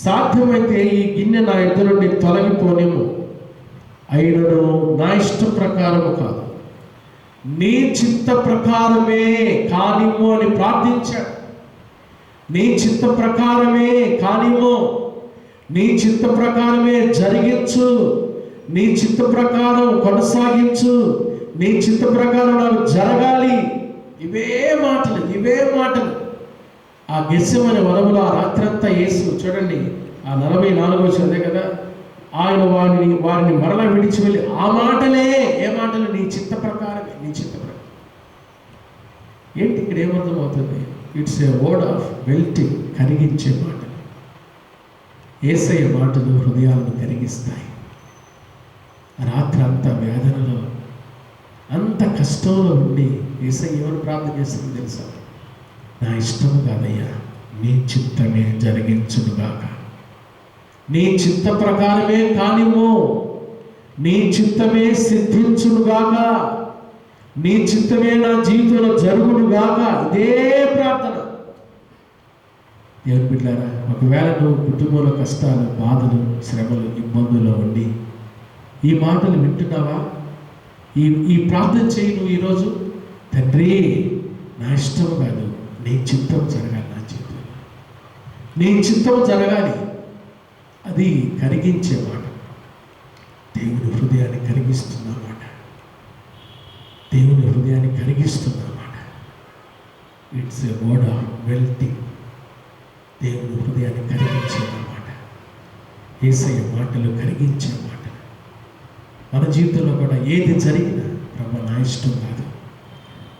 సాధ్యమైతే ఈ గిన్నె నా ఎదురు నుండి తొలగిపోనేమో, అయినను నా ఇష్ట ప్రకారము కాదు, నీ చిత్త ప్రకారమే కానిమో అని ప్రార్థించాడు. నీ చిత్త ప్రకారమే కానిమో, నీ చిత్త ప్రకారమే జరిగించు, నీ చిత్త ప్రకారం కొనసాగించు, నీ చిత్త ప్రకారం నాకు జరగాలి. ఇవే మాటలు. ఆ గెస్సెమనే వనములో ఆ రాత్రంతా యేసు చూడండి, ఆ 44వ వచనం అదే కదా, ఆయన వారిని మరలా విడిచి వెళ్ళి ఆ మాటలే. ఏ మాటలు? నీ చిత్త ప్రకారమే, నీ చిత్త ప్రకారం. ఏంటి ఇక్కడ ఏమర్థమవుతుంది? ఇట్స్ ఏ వర్డ్ ఆఫ్ వెల్టింగ్, కరిగించే మాటలు. యేసయ్య మాటలు హృదయాలను కరిగిస్తాయి. రాత్రి అంతా వేదనలో, అంత కష్టంలో ఉండి యేసయ్య ఎవరు ప్రార్థన చేస్తుందో తెలుసా? నా ఇష్టము కాదయ్యా, నీ చిత్తమే జరిగించునుగాక, నీ చిత్త ప్రకారమే కానిమో, నీ చిత్తమే సిద్ధించునుగాక, నీ చిత్తమే నా జీవితంలో జరుగునుగాక. ఇదే ప్రార్థన. దేవుని బిడ్డలారా, ఒకవేళ నువ్వు కుటుంబంలో కష్టాలు, బాధలు, శ్రమలు, ఇబ్బందుల్లో ఉండి ఈ మాటలు వింటున్నావా? ఈ ప్రార్థన చేయి నువ్వు ఈరోజు. తండ్రి, నా ఇష్టం కాదు, నీ చిత్తం జరగాలి. నా జీవితంలో నీ చిత్తం జరగాలి. అది కరిగించే మాట. దేవుని హృదయాన్ని కరిగిస్తున్నమాట. దేవుని హృదయాన్ని కరిగిస్తున్నమాట. It's a word of melting. దేవుని హృదయాన్ని కరిగించేదన్నమాట. యేసయ్య మాటలు కరిగించే మాట. మన జీవితంలో కూడా ఏది జరిగినా ప్రభు, నా ఇష్టం కాదు,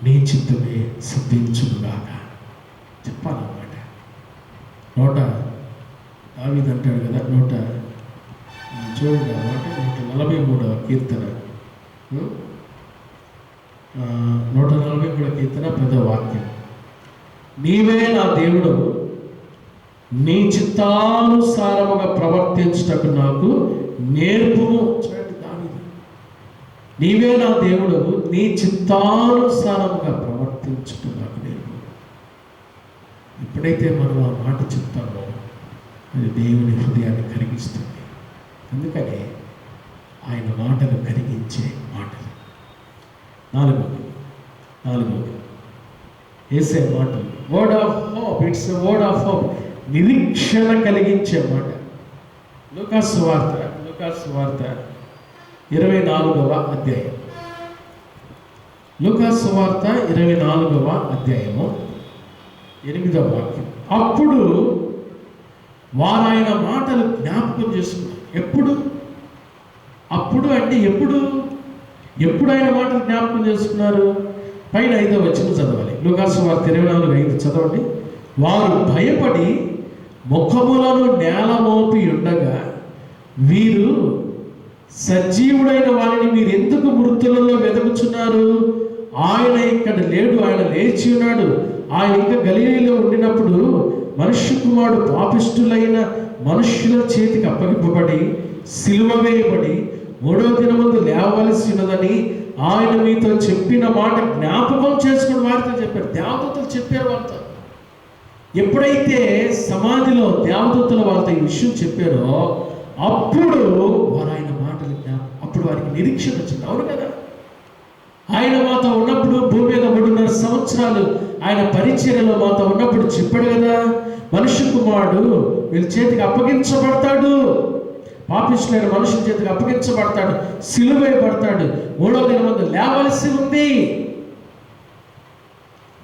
నీ చిత్తమే సిద్ధించుగాక చెప్పాలన్నమాట. దావీదు అంటాడు కదా, చూడండి ఆ మాట 143వ కీర్తన, 143వ కీర్తన 10వ వాక్యం. నీవే నా దేవుడు, నీ చిత్తానుసారముగా ప్రవర్తించుటకు నాకు నేర్పుము. చూడండి దావీదు, నీవే నా దేవుడు, నీ చిత్తానుసారముగా ప్రవర్తించుటకు నాకు నేర్పు. ఎప్పుడైతే మనం ఆ మాట చెప్తామో అది దేవుని హృదయాన్ని కరిగిస్తుంది. అందుకని ఆయన మాటలు కరిగించే మాటలు. నాలుగవది యేసయ్య మాటలు, word of hope. It's a word of hope, నిరీక్షణ కలిగించే మాట. లూకాసు వార్త 24వ అధ్యాయం. లూకాసు వార్త 24వ అధ్యాయము 8వ వాక్యం. అప్పుడు వారు ఆయన మాటలు జ్ఞాపకం చేసుకున్నారు. అప్పుడు అంటే ఎప్పుడు ఆయన మాటలు జ్ఞాపకం చేసుకున్నారు? పైన 5వ వచనం చదవాలి. లూకాసు వార్త 24:5 చదవండి. వారు భయపడి ముఖములను నేల మోపి ఉండగా, వీరు సజీవుడైన వారిని మీరు ఎందుకు మృతులలో వెతుకుచున్నారు? ఆయన ఇక్కడ లేడు, ఆయన లేచి ఉన్నాడు. ఆయన ఇంకా గలిలీలో ఉండినప్పుడు మనుష్య కుమారుడు పాపిష్టులైన మనుష్యుల చేతికి అప్పగింపబడి సిలువ వేయబడి 3వ దినమందు లేవవలసి ఉన్నదని ఆయన మీతో చెప్పిన మాట జ్ఞాపకం చేసుకుని వారితో చెప్పారు. దేవదూతలు చెప్పారు వారితో. ఎప్పుడైతే సమాధిలో దేవదూతలు వారితో ఈ విషయం చెప్పారో అప్పుడు వారు ఆయన మాటలు అప్పుడు వారికి నిరీక్షణ వచ్చింది. అవును కదా, ఆయన మాతో ఉన్నప్పుడు భూమి మీద 3.5 సంవత్సరాలు ఆయన పరిచర్యలో మాతో ఉన్నప్పుడు చెప్పాడు కదా, మనుష్య కుమారుడు వీళ్ళ చేతికి అప్పగించబడతాడు, పాపిష్టులైన మనుషుల చేతికి అప్పగించబడతాడు, సిలువ వేయబడతాడు, 3వ దినమందు లేవలసి ఉంది.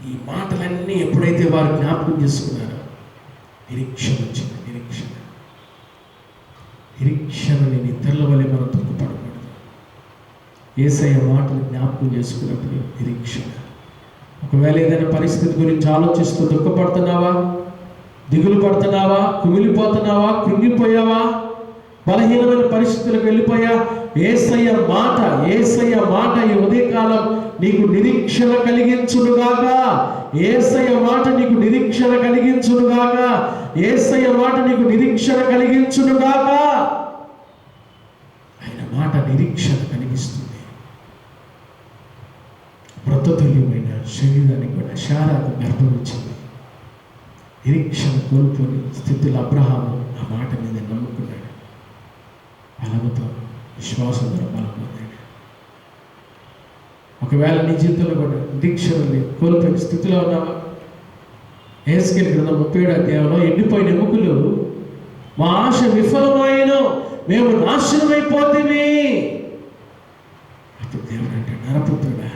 ఈ మాటలన్నీ ఎప్పుడైతే వారు జ్ఞాపకం చేసుకున్నారో నిరీక్షణ వచ్చింది. నిరీక్షణని నిద్రల వలె మనం దుఃఖపడకూడదు. యేసయ్య మాటలు జ్ఞాపకం చేసుకున్నప్పుడు నిరీక్షణ. ఒకవేళ ఏదైనా పరిస్థితి గురించి ఆలోచిస్తూ దుఃఖపడుతున్నావా, దిగులు పడుతున్నావా, కుమిలిపోతున్నావా, కృంగిపోయావా, బలహీనమైన పరిస్థితులకు వెళ్ళిపోయా, యేసయ్య మాట ఈ ఉదయకాలం నీకు నిరీక్షణ కలిగించునుగాక. యేసయ్య మాట నీకు నిరీక్షణ కలిగించునుగాక. యేసయ్య మాట నీకు నిరీక్షణ కలిగించునుగాక. ఆయన మాట నిరీక్షణ కలిగిస్తుంది. మృతతుల్యమైన శరీరానికి కూడా శారాకు గర్భం ఇచ్చింది. నిరీక్షణ కోల్పోని స్థితిలో అబ్రహాము ఆ మాట మీద నమ్ముకున్నాడు. బలముతో విశ్వాసంతో బలం పొందాడు. ఒకవేళ నీ జీవితంలో కూడా నిరీక్షణని కోల్పోయిన స్థితిలో ఉన్నావా? యెహెజ్కేలు గ్రంథం 37వ అధ్యాయంలో ఎండిపోయిన ఎముకలు మా ఆశ విఫలమైన మేము నాశనమైపోతేమి. అప్పుడు దేవుడు అంటే, నరపుత్రుడా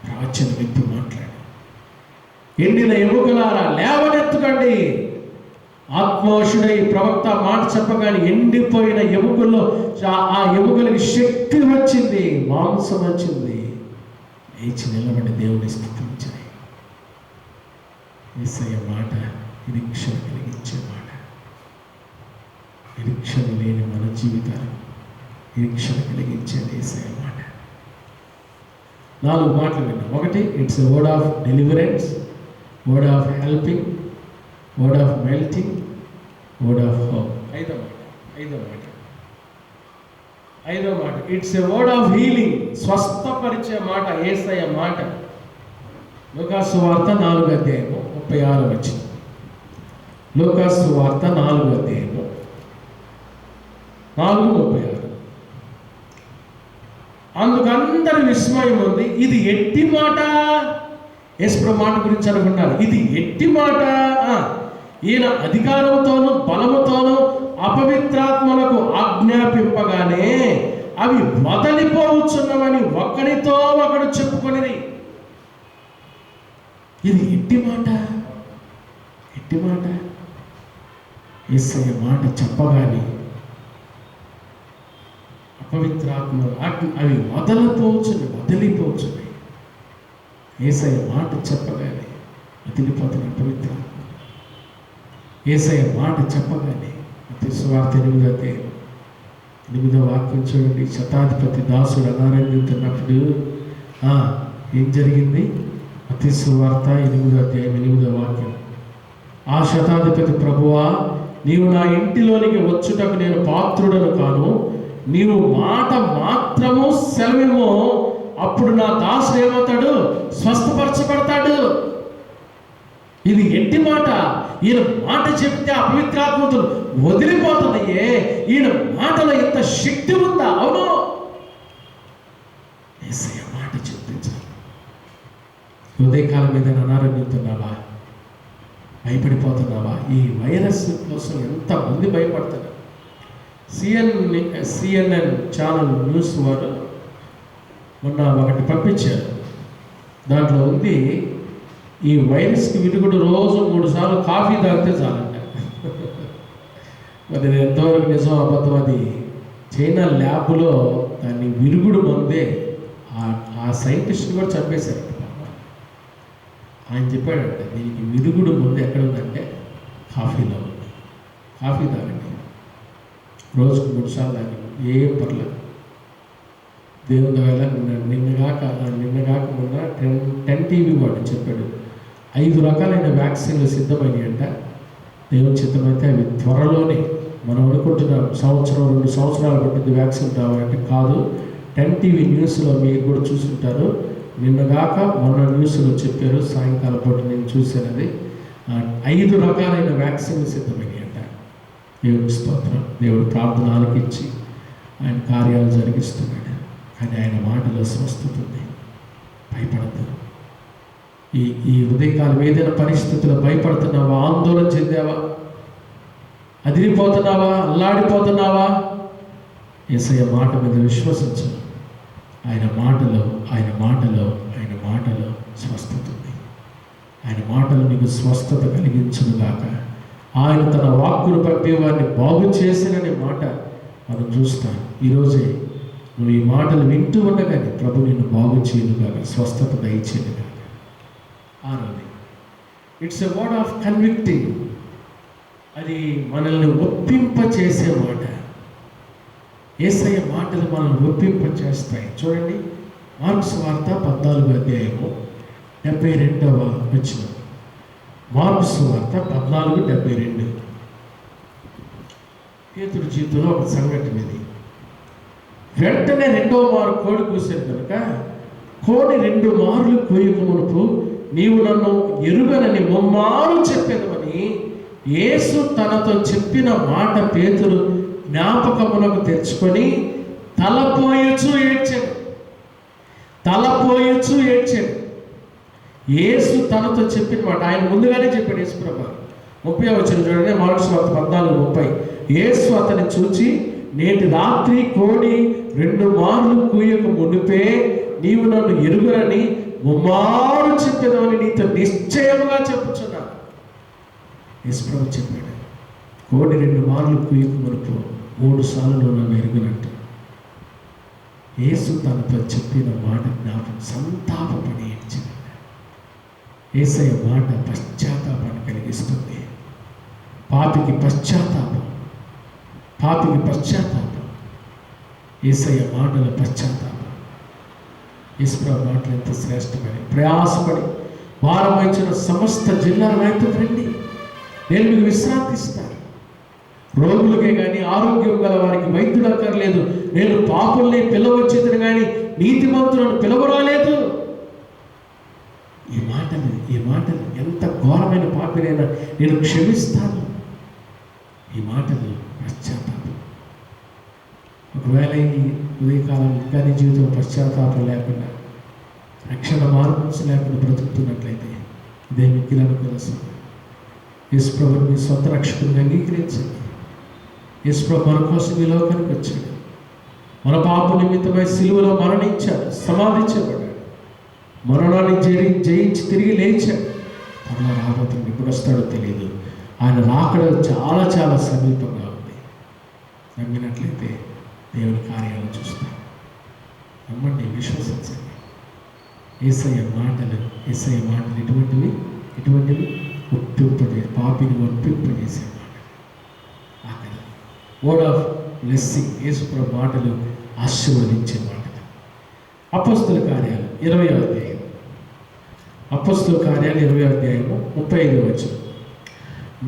ప్రవచనం విప్పి మాట్లాడు, ఎండిన ఎముకలారా లేవనెత్తుకండి. ఆత్మవశుడై ప్రవక్త మాట చెప్పగానే ఎండిపోయిన ఎముకల్లో ఆ ఎముకలకి శక్తి వచ్చింది, మాంసం వచ్చింది. లేచి నిలబడి దేవుని స్తుతించాయి. యేసయ్య మాట నిరీక్షణ కలిగించే మాట. నిరీక్షణ లేని మన జీవితాలు నిరీక్షణ కలిగించేది యేసయ్య మాట. 4 మాటలు విన్నాం. 1, it's a word of deliverance, word of helping, word of melting, word of hope. 5వ మాట it's a word of healing, స్వస్థపరిచే మాట యేసయ్య మాట. లూకాసు వార్త 4వ అధ్యాయము 36వ వచనం. లూకాసు వార్త 4వ అధ్యాయము 4:36. అందుకు అందరి విస్మయం ఉంది. ఇది ఎట్టి మాట? యేసు మాట గురించి అనుకున్నారు. ఇది ఎట్టి మాట? ఈయన అధికారంతోనూ బలముతోనూ అపవిత్రాత్మలకు ఆజ్ఞాపింపగానే అవి వదలిపోవచ్చున్నవని ఒకరితో ఒకడు చెప్పుకొనిరి. ఇది ఎట్టి మాట? యేసయ్య మాట చెప్పగానే అపవిత్రాత్మ అవి వదిలిపోవచ్చున్నాయి. యేసయ్య మాట చెప్పగానే వదిలిపోతున్న అపవిత్రాత్మ. యేసయ్య మాట చెప్పగానే సువార్త 8వ అధ్యాయం 8వ వాక్యం చూడండి. శతాధిపతి దాసుడు అనారోగ్యంతున్నప్పుడు ఏం జరిగింది? మత్తయి సువార్త 8వ అధ్యాయం 8వ వాక్యం. ఆ శతాధిపతి, ప్రభువా, నీవు నా ఇంటిలోనికి వచ్చుటకు నేను పాత్రుడను కాను, నీవు మాట మాత్రము సెలవేమో, అప్పుడు నా దాసుడు ఏమవుతాడు? స్వస్థపరచబడతాడు. ఇది ఎట్టి మాట? ఈయన మాట చెప్తే అపవిత్రాత్మలు వదిలిపోతున్నాయే, ఈయన మాటలో ఎంత శక్తి ఉందా? అవును, యేసయ్య మాట చెప్తే చాలు. ఉదయకాలం మీద అనారోగ్యంతున్నావా? భయపడిపోతున్నావా? ఈ వైరస్ కోసం ఎంతమంది భయపడుతున్నారు. సిఎన్ఎన్ ఛానల్ న్యూస్ వారు మొన్న ఒకటి పంపించారు. దాంట్లో ఉంది, ఈ వైరస్కి విరుగుడు రోజు 3 సార్లు కాఫీ తాగితే చాలంట. మరి ఇది ఎంతవరకు నిజం అబద్ధం? అది చైనా ల్యాబ్లో దాన్ని విరుగుడు మందే ఆ సైంటిస్ట్ని కూడా చంపేశారు. ఆయన చెప్పాడంట, దీనికి విరుగుడు మందు ఎక్కడ ఉందంటే కాఫీలో ఉంది. కాఫీ తాగండి, రోజుకు 3 సార్లు తాగండి, ఏం పర్లేదు. దేవుని వల్ల నిన్నగాక మొన్న 10 టీవీ వాడు చెప్పాడు 5 రకాలైన వ్యాక్సిన్లు సిద్ధమయ్యాయంట. దేవుని చిత్తమైతే అవి త్వరలోనే, మనం అనుకుంటున్నాం 1-2 సంవత్సరాలు పట్టింది వ్యాక్సిన్ రావాలంటే, కాదు. 10 టీవీ న్యూస్లో మీరు కూడా చూసుంటారు. నిన్నగాక మొన్న న్యూస్లో చెప్పారు, సాయంకాలం పూట నేను చూశానది. 5 రకాలైన వ్యాక్సిన్లు సిద్ధమయ్యాయంట. దేవుడి స్తోత్రం. దేవుడు ప్రార్థన ఆలకించి ఆయన కార్యాలు జరిగిస్తున్నాడు. కానీ ఆయన మాటలో స్వస్థత ఉంది. భయపడద్దు. ఈ ఉదయకాలం ఏదైనా పరిస్థితుల్లో భయపడుతున్నావా? ఆందోళన చెందావా? అదిరిపోతున్నావా? అల్లాడిపోతున్నావా? యేసయ్య మాట మీద విశ్వసించు. ఆయన మాటలో స్వస్థత ఉంది. ఆయన మాటలు నీకు స్వస్థత కలిగించునుగాక. ఆయన తన వాక్కును పంపి వారిని బాగు చేసిననే మాట మనం చూస్తాం. ఈరోజే నువ్వు ఈ మాటలు వింటూ ఉండగానే ప్రభు నిన్ను బాగు చేయనుగాక, స్వస్థత దయచేయనుగాక. 6వది, it's a word of convicting. అది మనల్ని ఒప్పింపచేసే మాట. యేసయ్య మాటలు మనల్ని ఒప్పింపచేస్తాయి. చూడండి, మార్కు సువార్త 14వ అధ్యాయము 72వ వచనం. మార్కు సువార్త 14:72. పేతురు జీవితంలో ఒక సంఘటన ఇది. వెంటనే 2వ మారు కోడి కూసాను కనుక, కోడి 2 మార్లు కూయక మునుపు నీవు నన్ను ఎరుగనని 3 మార్లు చెప్పెదవని యేసు తనతో చెప్పిన మాట పేతురు జ్ఞాపకమునకు తెచ్చుకొని తలపోయొచ్చు ఏడ్చాడు. యేసు తనతో చెప్పిన మాట ఆయన ముందుగానే చెప్పాడు. యేసు ప్రభు 30వ వచనం చూడండి, మార్కు సువార్త 14:30. యేసు అతన్ని చూచి, నేటి రాత్రి కోడి 2 మార్లు కూయక మునిపే నీవు నన్ను ఎరుగరని 3 మార్లు చెప్పేదవని నీతో నిశ్చయముగా చెప్పుచున్నాను. యేసు ప్రభు చెప్పాడు, కోడి 2 మార్లు కూయక మునుపు 3 సార్లు నన్ను ఎరుగునట్టు. యేసు తనతో చెప్పిన మాట జ్ఞాపకం సంతాపపడి ఏడ్చింది. యేసయ్య మాట పశ్చాత్తాపాన్ని కలిగిస్తుంది. పాపికి పశ్చాత్తాపం. యేసయ్య మాటల పశ్చాత్తాపం. యేసుప్రభు మాటలు ఎంత శ్రేష్టమని. ప్రయాసపడి భారం వహించిన సమస్త జిల్లాల రైతులు రండి, నేను మీకు విశ్రాంతి ఇస్తాను. రోగులకే కానీ ఆరోగ్యం గల వారికి వైద్యుడు అక్కర్లేదు. నేను పాపుల్ని పిలవచ్చేదని కానీ నీతిమంతులను పిలవరాలేదు. ఈ మాటలు ఎంత ఘోరమైన పాపినైనా నేను క్షమిస్తాను. ఈ మాటలు పశ్చాత్తాపం. ఒకవేళ ఈ ఉదయకాలం ఇంకా నీ జీవితంలో పశ్చాత్తాపం లేకుండా, రక్షణ మార్గం లేకుండా బ్రతుకుతున్నట్లయితే ఇదే మిక్కిలి అనుకోవాల్సి. యేసు ప్రభువుని మీ సొంత రక్షకుడిని అంగీకరించండి. యేసు ప్రభు మన కోసం ఈ లోకానికి వచ్చాడు. మన పాప నిమిత్తమై సిలువలో మరణించాడు, సమాధించబడ్డాడు, మరణాన్ని జయించి తిరిగి లేచాడు. తనలో రాబోతుంది, ఎప్పుడు వస్తాడో తెలియదు. ఆయన రాకడ చాలా చాలా సమీపంగా ఉంది. నమ్మినట్లయితే దేవుని కార్యాలను చూస్తాం. నమ్మండి, విశ్వసించండి. యేసయ్య మాటలు ఎటువంటివి పాపిని ఒప్పింపజేసే మాట. అక్కడ వర్డ్ ఆఫ్ బ్లెస్సింగ్, యేసుప్రభు మాటలు ఆశీర్వదించే మాటలు. అపోస్తల కార్యాలు 20వ అధ్యాయం. అపోస్తల కార్యాలు 20వ అధ్యాయము 35వ వచనం.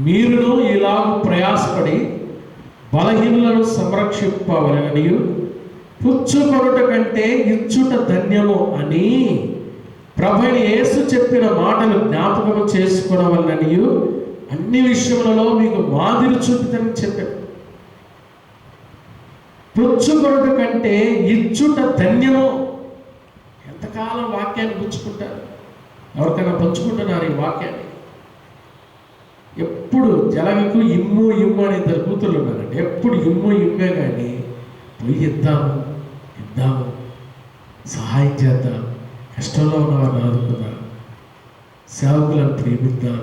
మీరును ఇలాగూ ప్రయాసపడి బలహీనులను సంరక్షింపవలననియు పుచ్చుకొనుట కంటే ఇచ్చుట ధన్యము అని ప్రభువైన యేసు చెప్పిన మాటలు జ్ఞాపకం చేసుకొనవలననియు అన్ని విషయములలో మీకు మాదిరి చూపుతానని చెప్పాడు. పుచ్చుకొనుట కంటే ఇచ్చుట ధన్యము. ఎంతకాలం వాక్యాన్ని పుచ్చుకుంటారు? ఎవరికైనా పంచుకుంటున్నారు ఈ వాక్యాన్ని? ఎప్పుడు జలగకు ఇమ్ము అని 2 కూతుర్లు ఉన్నారండి. ఎప్పుడు ఇమ్మే కానీ పోయి ఇద్దాము, సహాయం చేద్దాం, కష్టంలో ఉన్నవారిని ఆదుకుందాం, సేవకులను ప్రేమిద్దాం.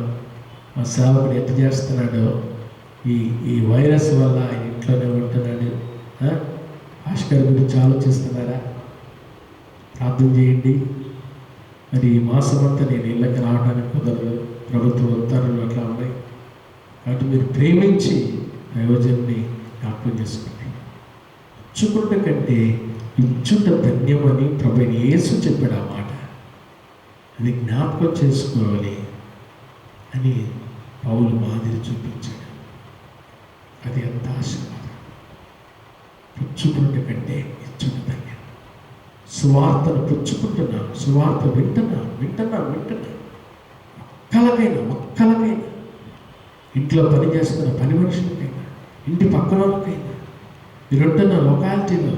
మా సేవకుడు ఎట్లా చేస్తున్నాడో, ఈ వైరస్ వల్ల ఆయన ఇంట్లోనే ఉంటున్నాడు. భాస్కర్ గురించి ఆలోచిస్తున్నారా? ప్రార్థన చేయండి. మరి ఈ మాసం అంతా నేను ఇళ్ళకి రావడానికి కుదరదు, ప్రభుత్వ ఉత్తర్వులు అట్లా ఉన్నాయి. కాబట్టి మీరు ప్రేమించి ప్రయోజనాన్ని జ్ఞాపకం చేసుకోండి. ఇచ్చుకుంట కంటే ఇచ్చుట ధన్యమని ప్రభువైన యేసు చెప్పాడు. ఆ మాట అది జ్ఞాపకం చేసుకోవాలి అని పౌలు మాదిరి చూపించాడు. అది ఎంత ఆశీర్వాదం. పుచ్చుకుంట కంటే ఇచ్చుట ధన్యం. సువార్తను పుచ్చుకుంటున్నాం, సువార్త వింటున్నాం. ఒక్కలకైనా ఇంట్లో పని చేస్తున్న పని మనుషులకైనా, ఇంటి పక్కన వాళ్ళకైనా, మీరుంటున్న లొకాలిటీలో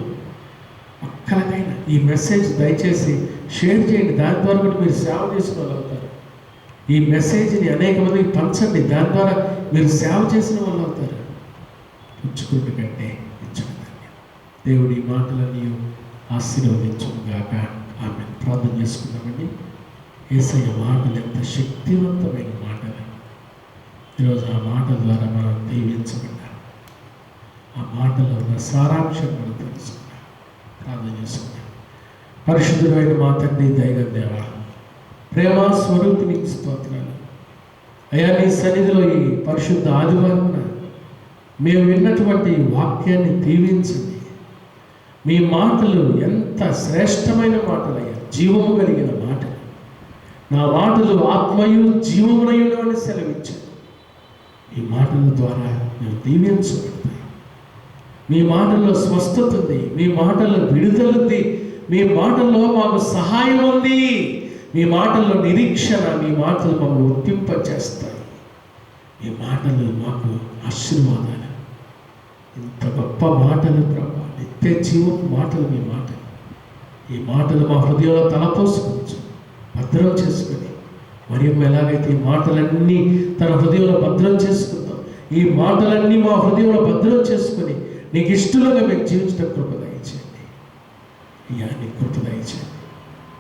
ఒక్కలకైనా ఈ మెసేజ్ దయచేసి షేర్ చేయండి. దాని ద్వారా కూడా మీరు సేవ చేసిన వాళ్ళు అవుతారు. ఈ మెసేజ్ని అనేక మందికి పంచండి. దాని ద్వారా మీరు సేవ చేసిన వాళ్ళు అవుతారు. పుచ్చుకుంటు కంటే ఇచ్చుట ధన్యం. దేవుడి ఈ మాటలన్నీ ఆశీర్వదించుగాక. ఆమె ప్రార్థన చేసుకున్నామండి. యేసయ్య మాటలు ఎంత శక్తివంతమైన మాటలు. ఈరోజు ఆ మాటల ద్వారా మనం దీవించబడ్డాం. ఆ మాటలో ఉన్న సారాంశం మనం తెలుసుకున్నాం. ప్రార్థన చేసుకున్నాం. పరిశుద్ధుడైన మా తండ్రి, దైవ దేవ, ప్రేమ స్వరూపిణి స్తోత్రాలు అయ్యా. నీ సన్నిధిలో ఈ పరిశుద్ధ ఆదివారం మేము విన్నటువంటి వాక్యాన్ని దీవించండి. మీ మాటలు ఎంత శ్రేష్టమైన మాటలయ్యా, జీవము కలిగిన మాటలు. నా మాటలు ఆత్మయు జీవమునయును అని సెలవిచ్చాను. ఈ మాటల ద్వారా మేము దీవించబడతాం. మీ మాటల్లో స్వస్థత ఉంది, మీ మాటల్లో విడుదల ఉంది, మీ మాటల్లో మాకు సహాయం ఉంది, మీ మాటల్లో నిరీక్షణ, మీ మాటలు మమ్మల్ని వర్తింపచేస్తాయి. మీ మాటలు మాకు ఆశీర్వాదాలు. ఇంత గొప్ప మాటలు ప్రభా, నిత్య జీవం మాటలు. మీ మాటలు, ఈ మాటలు మా హృదయంలో తలపోసుకోవచ్చు, భద్రం చేసుకొని. మరియు ఎలాగైతే ఈ మాటలన్నీ తన హృదయంలో భద్రం చేసుకుందాం, ఈ మాటలన్నీ మా హృదయంలో భద్రం చేసుకొని నీకు ఇష్టలుగా మేము జీవించడం కృప దయచేయండి. అయ్యా, నీ కృప దయచేయండి.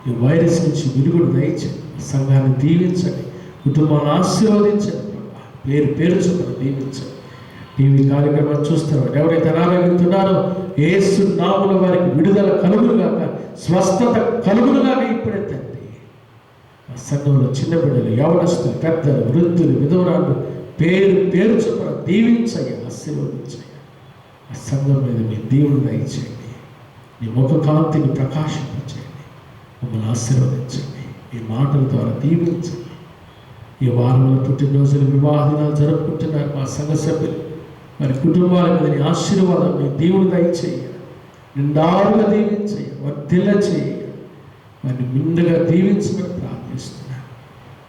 ఈ వైరస్ నుంచి విరుగుడు దయచేయండి. సంఘాన్ని దీవించండి, కుటుంబాన్ని ఆశీర్వదించండి ప్రభా. పేరు చొప్పున దీవించండి. టీవీ కార్యక్రమాలు చూస్తున్నారు ఎవరైతే అనారోగ్యంతున్నారో యేసు నామములో వారికి విడుదల కలుగునుగాక, స్వస్థత కలుగునుగాక. ఇప్పుడే తండ్రి, ఆ సంఘంలో చిన్న బిడ్డలు, యవనస్తులు, పెద్దలు, వృద్ధులు, విధవరాలు పేరు చొప్పున దీవించయ్యా, ఆశీర్వదించయ్యా. ఆ సంఘం మీద మీ దేవుడు దయచేయండి. నీ ముఖ కాంతిని ప్రకాశింపచేయండి. మమ్మల్ని ఆశీర్వదించండి. ఈ మాటల ద్వారా దీవించండి. ఈ వారంలో పుట్టినరోజులు, వివాహ దినాలు జరుపుకుంటున్నారు మా సంఘ సభ్యులు. మరి కుటుంబాల మీద నీ ఆశీర్వాదం, నీ దేవుడు దయచేయ, నిండారుగా దీవించయ్య, వర్ధిల్ల చేయ. మరి నిండుగా దీవించమని ప్రార్థిస్తున్నాను.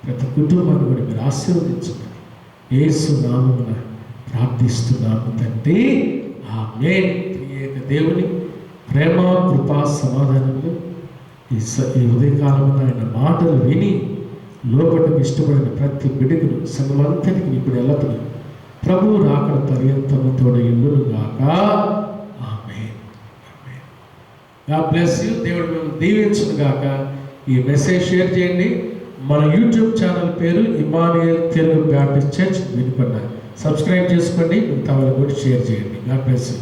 ప్రతి కుటుంబాన్ని కూడా మీరు ఆశీర్వదించమని యేసు నామమున ప్రార్థిస్తున్నాము తండ్రి. ఆమేన్. త్రియేక దేవుని ప్రేమ, కృపా, సమాధానములు ఈ ఉదయకాలంలో ఆయన మాటలు విని లోపలికి ఇష్టపడిన ప్రతి బిడ్డకును, సంఘమంతటికి ఇప్పుడు ఎల్లప్పుడూ ప్రభువు రాకడ పర్యంతము తోడయుండును గాక. ఆమేన్. God bless you. దేవుడు మేము దీవించును గాక. ఈ మెసేజ్ షేర్ చేయండి. మన యూట్యూబ్ ఛానల్ పేరు Emmanuel Telugu Baptist Church Vinukonda. Subscribe చేసుకోండి. మిగతా వాళ్ళకి కూడా షేర్ చేయండి. God bless you.